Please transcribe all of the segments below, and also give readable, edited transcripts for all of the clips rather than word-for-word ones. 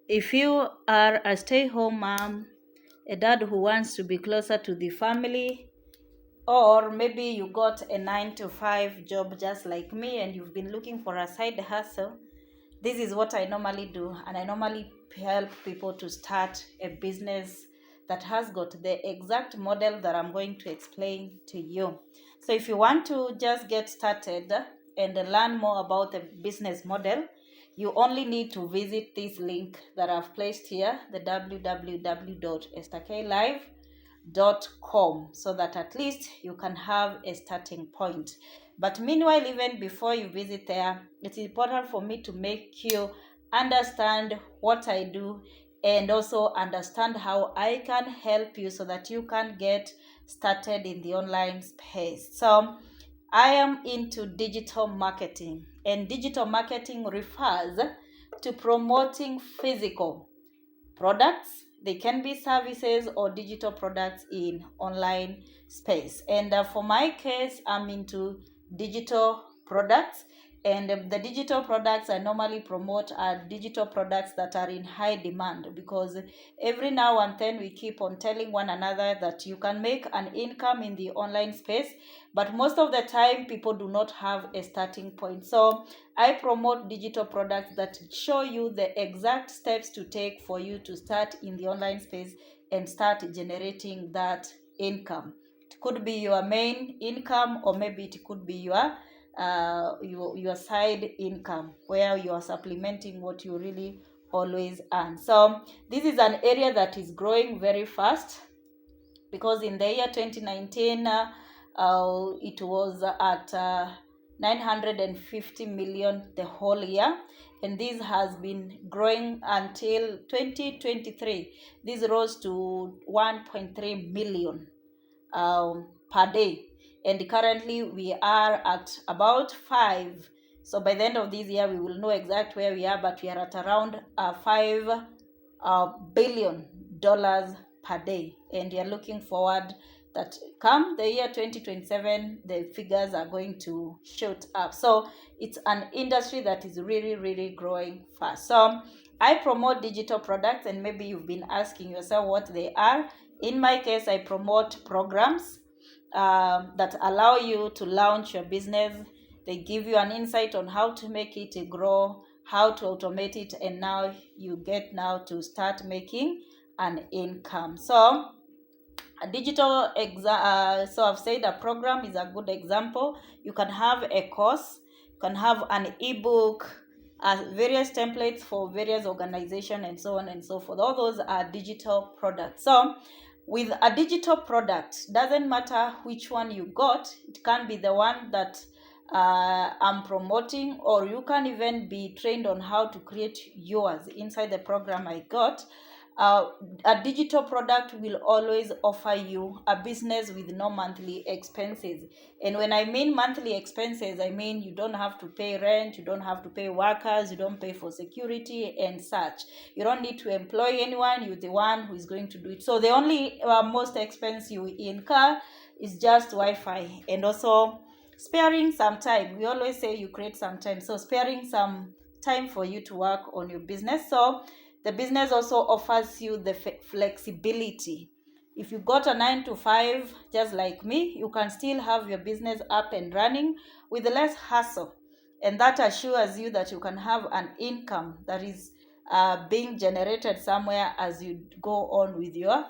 If you are a stay-home mom, a dad who wants to be closer to the family, or maybe you got a 9 to 5 job just like me and you've been looking for a side hustle, this is what I normally do. And I normally help people to start a business that has got the exact model that I'm going to explain to you. So if you want to just get started and learn more about the business model, you only need to visit this link that I've placed here, the www.estaklive.com, so that at least you can have a starting point. But meanwhile, even before you visit there, it's important for me to make you understand what I do and also understand how I can help you so that you can get started in the online space. So I am into digital marketing, and digital marketing refers to promoting physical products. They can be services or digital products in online space. And for my case, I'm into digital products. And the digital products I normally promote are digital products that are in high demand, because every now and then we keep on telling one another that you can make an income in the online space, but most of the time people do not have a starting point. So I promote digital products that show you the exact steps to take for you to start in the online space and start generating that income. It could be your main income, or maybe it could be your side income where you are supplementing what you really always earn. So this is an area that is growing very fast, because in the year 2019 it was at 950 million the whole year, and this has been growing until 2023. This rose to 1.3 million per day, and currently we are at about 5. So by the end of this year we will know exact where we are, but we are at around $5 billion per day, and we are looking forward that come the year 2027 the figures are going to shoot up. So it's an industry that is really growing fast. So I promote digital products, and maybe you've been asking yourself what they are. In my case, I promote programs that allow you to launch your business. They give you an insight on how to make it grow, how to automate it, and now you get now to start making an income. So a digital so I've said a program is a good example. You can have a course, you can have an ebook, various templates for various organizations, and so on and so forth. All those are digital products. So with a digital product, doesn't matter which one you got. It can be the one that I'm promoting, or you can even be trained on how to create yours inside the program I got. A digital product will always offer you a business with no monthly expenses. And when I mean monthly expenses, I mean you don't have to pay rent, you don't have to pay workers, you don't pay for security and such. You don't need to employ anyone, you're the one who is going to do it. So the only most expense you incur is just Wi-Fi, and also sparing some time. We always say you create some time, so sparing some time for you to work on your business. So the business also offers you the flexibility. If you got a 9 to 5, just like me, you can still have your business up and running with less hassle. And that assures you that you can have an income that is being generated somewhere as you go on with your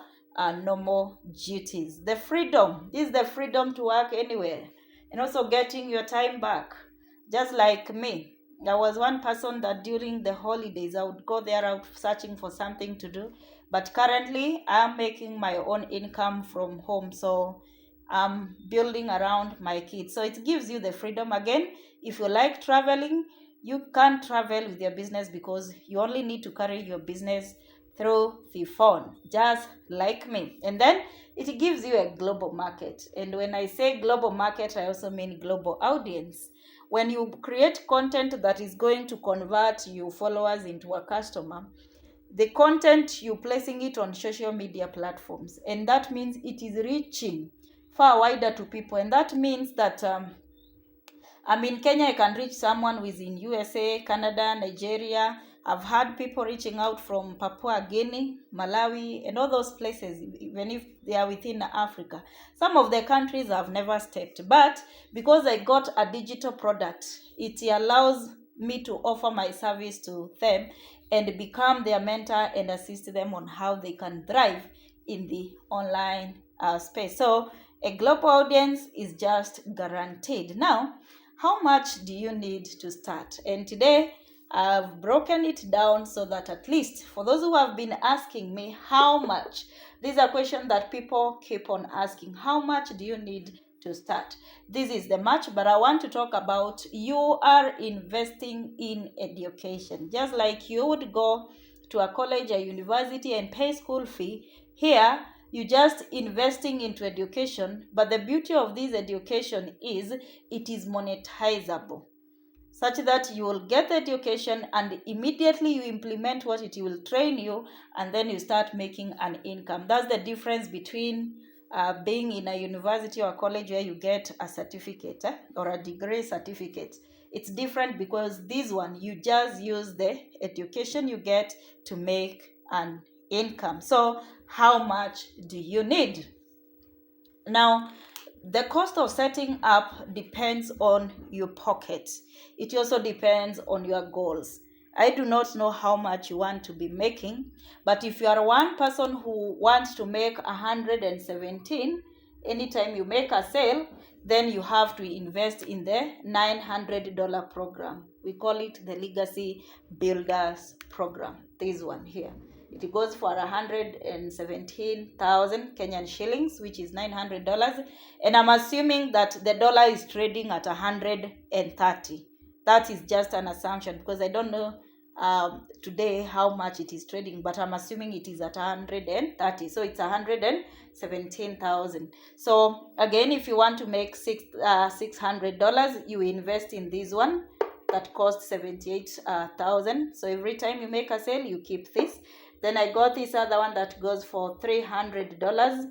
normal duties. The freedom is the freedom to work anywhere, and also getting your time back. Just like me, there was one person that during the holidays I would go there out searching for something to do, but currently I'm making my own income from home. So I'm building around my kids. So it gives you the freedom. Again, if you like traveling, you can travel with your business, because you only need to carry your business through the phone, just like me. And then it gives you a global market. And when I say global market, I also mean global audience. When you create content that is going to convert your followers into a customer, the content you're placing it on social media platforms, and that means it is reaching far wider to people. And that means that I'm in Kenya, I can reach someone who is in USA, Canada, Nigeria, I've had people reaching out from Papua Guinea, Malawi, and all those places, even if they are within Africa. Some of the countries I've never stepped, but because I got a digital product, it allows me to offer my service to them and become their mentor and assist them on how they can thrive in the online space. So a global audience is just guaranteed. Now, how much do you need to start? And today I've broken it down so that at least for those who have been asking me how much, these are questions that people keep on asking. How much do you need to start? This is the much, but I want to talk about you are investing in education. Just like you would go to a college or university and pay school fee, here you just investing into education, but the beauty of this education is it is monetizable, such that you will get the education and immediately you implement what it will train you, and then you start making an income. That's the difference between being in a university or college where you get a certificate or a degree certificate. It's different because this one, you just use the education you get to make an income. So how much do you need? Now, the cost of setting up depends on your pocket. It also depends on your goals. I do not know how much you want to be making, but if you are one person who wants to make 117 anytime you make a sale, then you have to invest in the $900 program. We call it the Legacy Builders Program. This one here. It goes for 117,000 Kenyan shillings, which is $900. And I'm assuming that the dollar is trading at 130. That is just an assumption because I don't know today how much it is trading, but I'm assuming it is at 130. So it's 117,000. So again, if you want to make $600, you invest in this one that costs 78,000. So every time you make a sale, you keep this. Then I got this other one that goes for $300.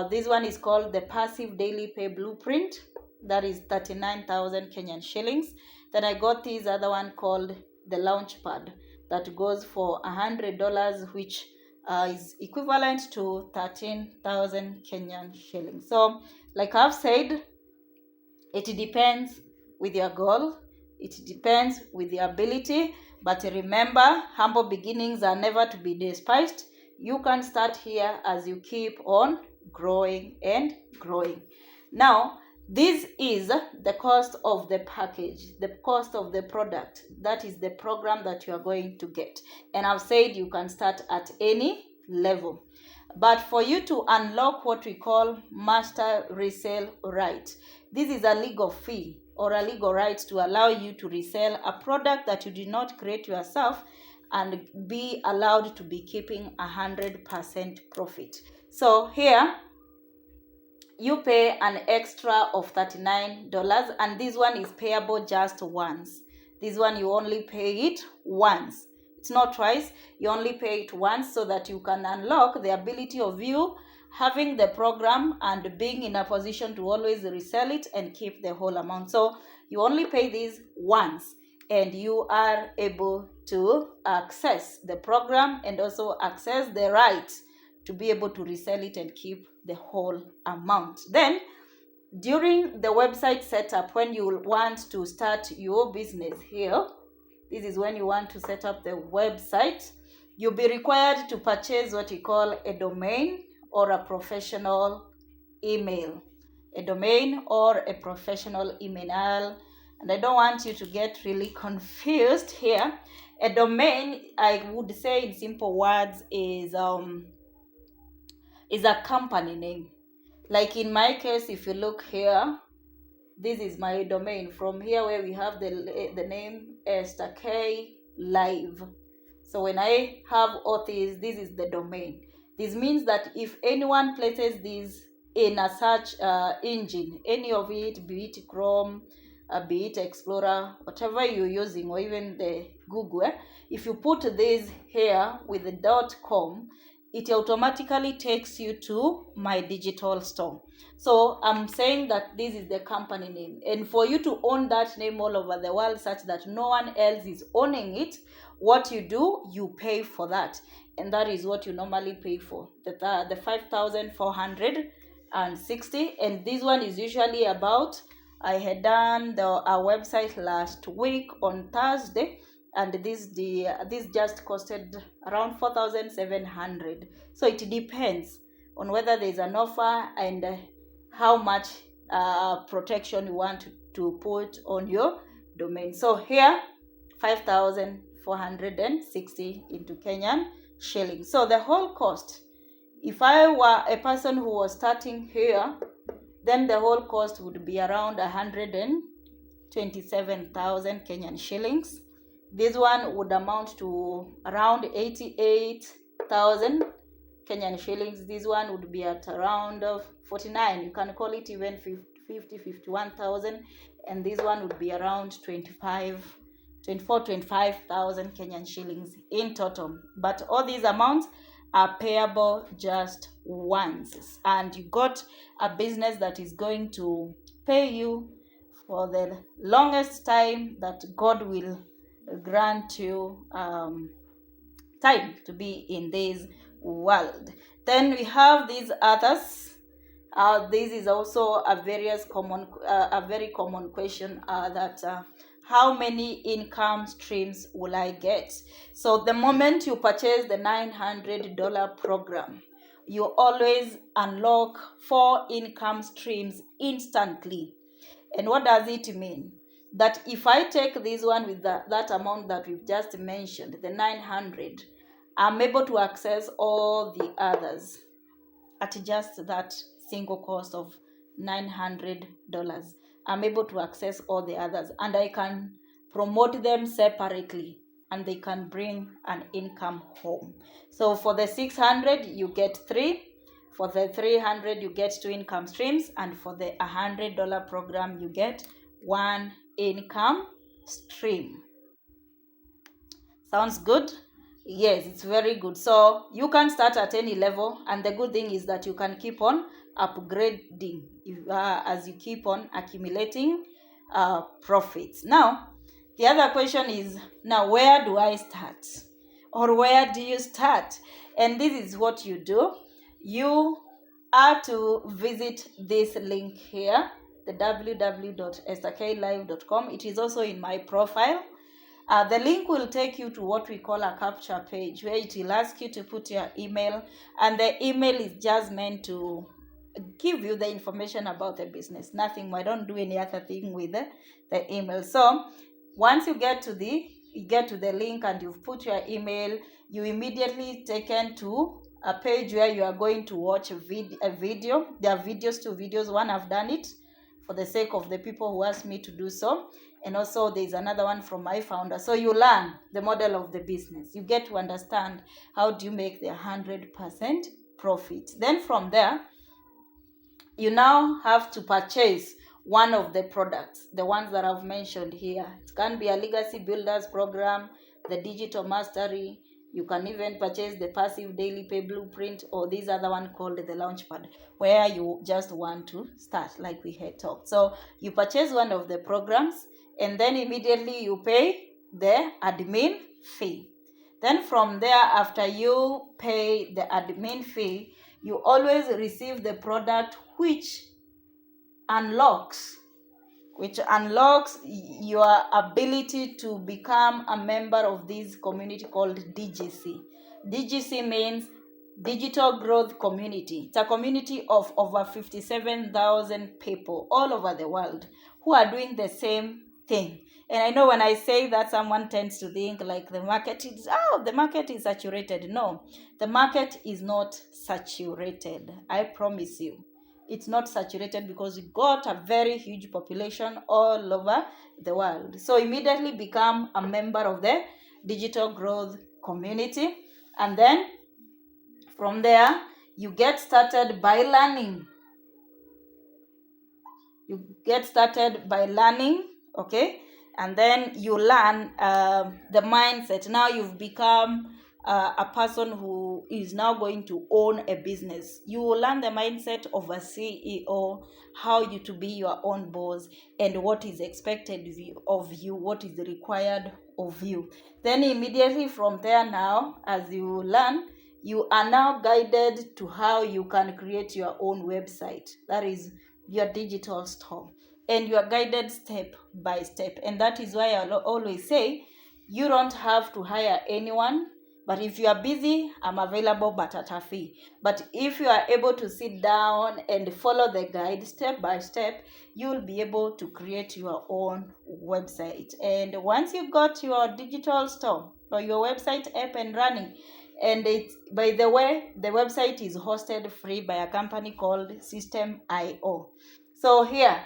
This one is called the Passive Daily Pay Blueprint. That is 39,000 Kenyan shillings. Then I got this other one called the Launchpad that goes for $100, which is equivalent to 13,000 Kenyan shillings. So, like I've said, it depends with your goal. It depends with the ability. But remember, humble beginnings are never to be despised. You can start here as you keep on growing and growing. Now, this is the cost of the package, the cost of the product. That is the program that you are going to get. And I've said you can start at any level. But for you to unlock what we call master resale right, this is a legal fee or a legal right to allow you to resell a product that you did not create yourself and be allowed to be keeping 100% profit. So here, you pay an extra of $39, and this one is payable just once. This one you only pay it once. It's not twice. You only pay it once so that you can unlock the ability of you having the program and being in a position to always resell it and keep the whole amount. So you only pay this once and you are able to access the program and also access the rights to be able to resell it and keep the whole amount. Then during the website setup, when you want to start your business here, this is when you want to set up the website, you'll be required to purchase what we call a domain or a professional email. A domain or a professional email. And I don't want you to get really confused here. A domain, I would say in simple words, is a company name. Like in my case, if you look here, this is my domain. From here where we have the name Esther K Live. So when I have Othis, this is the domain. This means that if anyone places this in a search engine, any of it, be it Chrome, be it Explorer, whatever you're using, or even the Google, if you put this here with the .com, it automatically takes you to my digital store. So I'm saying that this is the company name. And for you to own that name all over the world such that no one else is owning it, what you do, you pay for that, and that is what you normally pay for, the 5,460. And this one is usually about, I had done our website last week on Thursday, and this just costed around 4,700. So it depends on whether there's an offer and how much protection you want to put on your domain. So here, 5,460 into Kenyan shillings. So the whole cost, if I were a person who was starting here, then the whole cost would be around 127,000 Kenyan shillings. This one would amount to around 88,000 Kenyan shillings. This one would be at around 49. You can call it even 51,000. And this one would be around 25,000 Kenyan shillings in total. But all these amounts are payable just once, and you got a business that is going to pay you for the longest time that God will grant you time to be in this world. Then we have these others. This is also a very common question, that how many income streams will I get? So the moment you purchase the $900 program, you always unlock 4 income streams instantly. And what does it mean? That if I take this one with that amount that we've just mentioned, the 900, I'm able to access all the others at just that single cost of $900. I'm able to access all the others, and I can promote them separately, and they can bring an income home. So for the 600, you get 3. For the 300, you get 2 income streams, and for the $100 program, you get 1 income stream. Sounds good? Yes, it's very good. So you can start at any level, and the good thing is that you can keep on upgrading as you keep on accumulating profits. Now, the other question is, now where do I start? Or where do you start? And this is what you do. You are to visit this link here, the www.estherklive.com. It is also in my profile. The link will take you to what we call a capture page, where it will ask you to put your email, and the email is just meant to give you the information about the business. Nothing more. I don't do any other thing with the email. So once you get to the link and you've put your email, you immediately taken to a page where you are going to watch a video. There are 2 videos. One, I've done it for the sake of the people who asked me to do so. And also there's another one from my founder. So you learn the model of the business. You get to understand how do you make the 100% profit. Then from there, you now have to purchase one of the products, the ones that I've mentioned here. It can be a legacy builders program, the digital mastery. You can even purchase the passive daily pay blueprint, or this other one called the launchpad, where you just want to start, like we had talked. So you purchase one of the programs, and then immediately you pay the admin fee. Then from there, after you pay the admin fee, you always receive the product which unlocks your ability to become a member of this community called DGC. DGC means Digital Growth Community. It's a community of over 57,000 people all over the world who are doing the same thing. And I know when I say that, someone tends to think like the market is saturated. No, the market is not saturated. I promise you. It's not saturated, because we got a very huge population all over the world. So immediately become a member of the Digital Growth Community. And then from there, you get started by learning. Okay? And then you learn the mindset. Now you've become a person who is now going to own a business. You will learn the mindset of a CEO, how you to be your own boss, and what is expected of you, what is required of you. Then immediately from there, now as you learn, you are now guided to how you can create your own website, that is your digital store, and you are guided step by step. And that is why I always say you don't have to hire anyone, but if you are busy, I'm available, but at a fee. But if you are able to sit down and follow the guide step by step, you'll be able to create your own website. And once you got your digital store or your website up and running, and it's, by the way, the website is hosted free by a company called System.io. So here,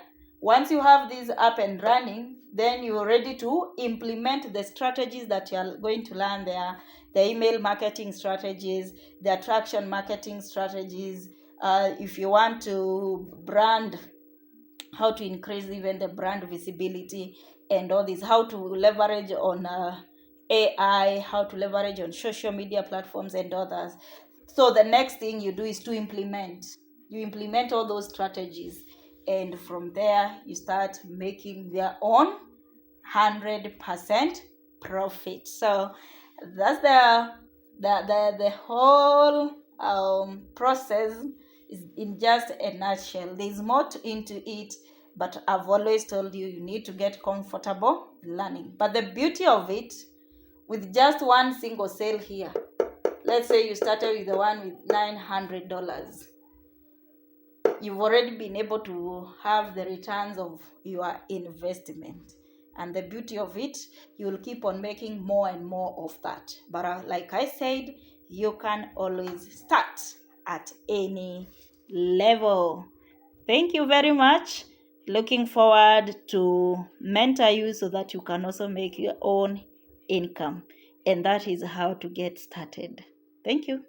once you have this up and running, then you're ready to implement the strategies that you're going to learn there, the email marketing strategies, the attraction marketing strategies. If you want to brand, how to increase even the brand visibility and all this, how to leverage on AI, how to leverage on social media platforms and others. So the next thing you do is to implement. You implement all those strategies, and from there you start making their own 100% profit. So that's the whole process is in just a nutshell. There's more into it, but I've always told you, you need to get comfortable learning. But the beauty of it, with just one single sale here, let's say you started with the one with $900, you've already been able to have the returns of your investment. And the beauty of it, you'll keep on making more and more of that. But like I said, you can always start at any level. Thank you very much. Looking forward to mentor you so that you can also make your own income. And that is how to get started. Thank you.